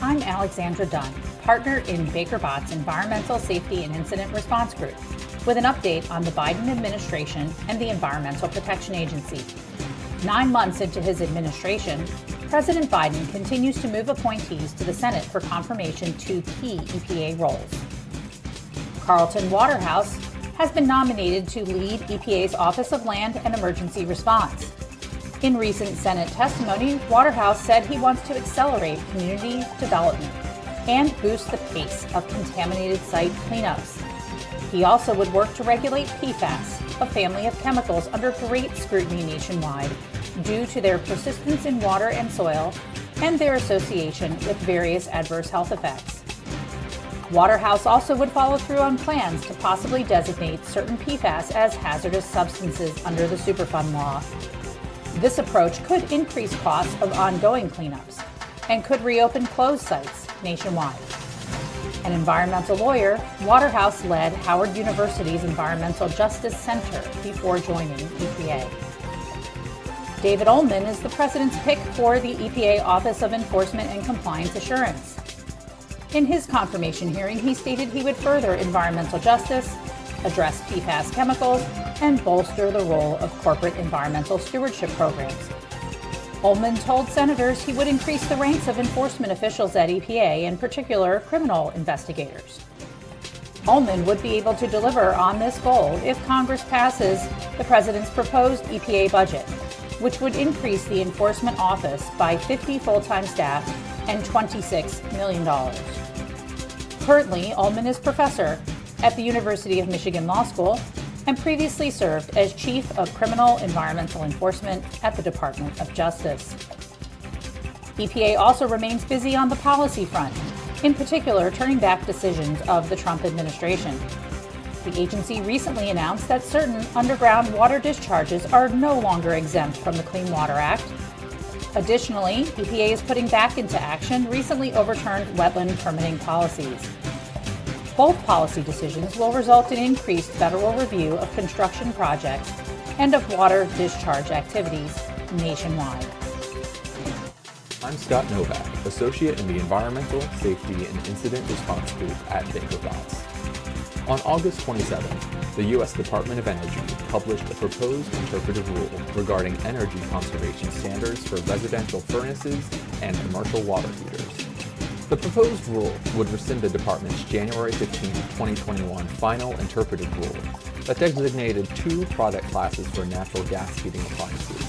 I'm Alexandra Dunn, partner in Baker Bott's Environmental Safety and Incident Response Group, with an update on the Biden administration and the Environmental Protection Agency. 9 months into his administration, President Biden continues to move appointees to the Senate for confirmation to key EPA roles. Carlton Waterhouse has been nominated to lead EPA's Office of Land and Emergency Response. In recent Senate testimony, Waterhouse said he wants to accelerate community development and boost the pace of contaminated site cleanups. He also would work to regulate PFAS, a family of chemicals under great scrutiny nationwide due to their persistence in water and soil and their association with various adverse health effects. Waterhouse also would follow through on plans to possibly designate certain PFAS as hazardous substances under the Superfund law. This approach could increase costs of ongoing cleanups and could reopen closed sites nationwide. An environmental lawyer, Waterhouse led Howard University's Environmental Justice Center before joining EPA. David Ullman is the president's pick for the EPA Office of Enforcement and Compliance Assurance. In his confirmation hearing, he stated he would further environmental justice, address PFAS chemicals, and bolster the role of corporate environmental stewardship programs. Ullman told senators he would increase the ranks of enforcement officials at EPA, in particular criminal investigators. Ullman would be able to deliver on this goal if Congress passes the president's proposed EPA budget, which would increase the enforcement office by 50 full-time staff and $26 million. Currently, Ullman is professor at the University of Michigan Law School and previously served as Chief of Criminal Environmental Enforcement at the Department of Justice. EPA also remains busy on the policy front, in particular turning back decisions of the Trump administration. The agency recently announced that certain underground water discharges are no longer exempt from the Clean Water Act. Additionally, EPA is putting back into action recently overturned wetland permitting policies. Both policy decisions will result in increased federal review of construction projects and of water discharge activities nationwide. I'm Scott Novak, Associate in the Environmental Safety and Incident Response Group at Baker Botts. On August 27th, the U.S. Department of Energy published a proposed interpretive rule regarding energy conservation standards for residential furnaces and commercial water heaters. The proposed rule would rescind the department's January 15, 2021 final interpretive rule that designated 2 product classes for natural gas heating appliances,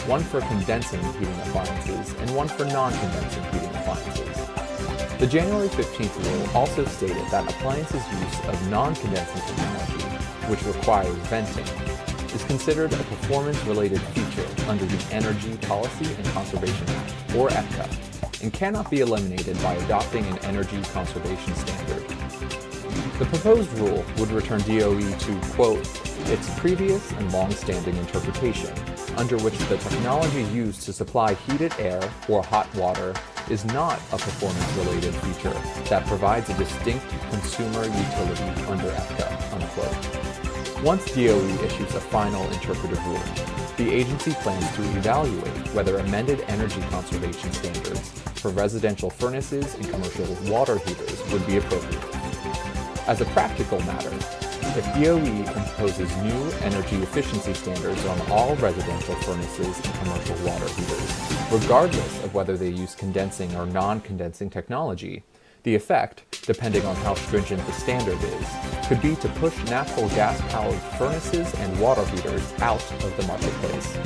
one for condensing heating appliances and one for non-condensing heating appliances. The January 15th rule also stated that appliances' use of non-condensing technology, which requires venting, is considered a performance-related feature under the Energy Policy and Conservation Act, or EPCA, and cannot be eliminated by adopting an energy conservation standard. The proposed rule would return DOE to, quote, its previous and long-standing interpretation, under which the technology used to supply heated air or hot water is not a performance-related feature that provides a distinct consumer utility under EPCA, unquote. Once DOE issues a final interpretive rule, the agency plans to evaluate whether amended energy conservation standards for residential furnaces and commercial water heaters would be appropriate. As a practical matter, if DOE imposes new energy efficiency standards on all residential furnaces and commercial water heaters, regardless of whether they use condensing or non-condensing technology, the effect, depending on how stringent the standard is, could be to push natural gas-powered furnaces and water heaters out of the marketplace.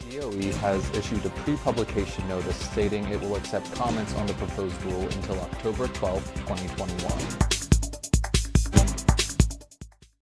DOE has issued a pre-publication notice stating it will accept comments on the proposed rule until October 12, 2021.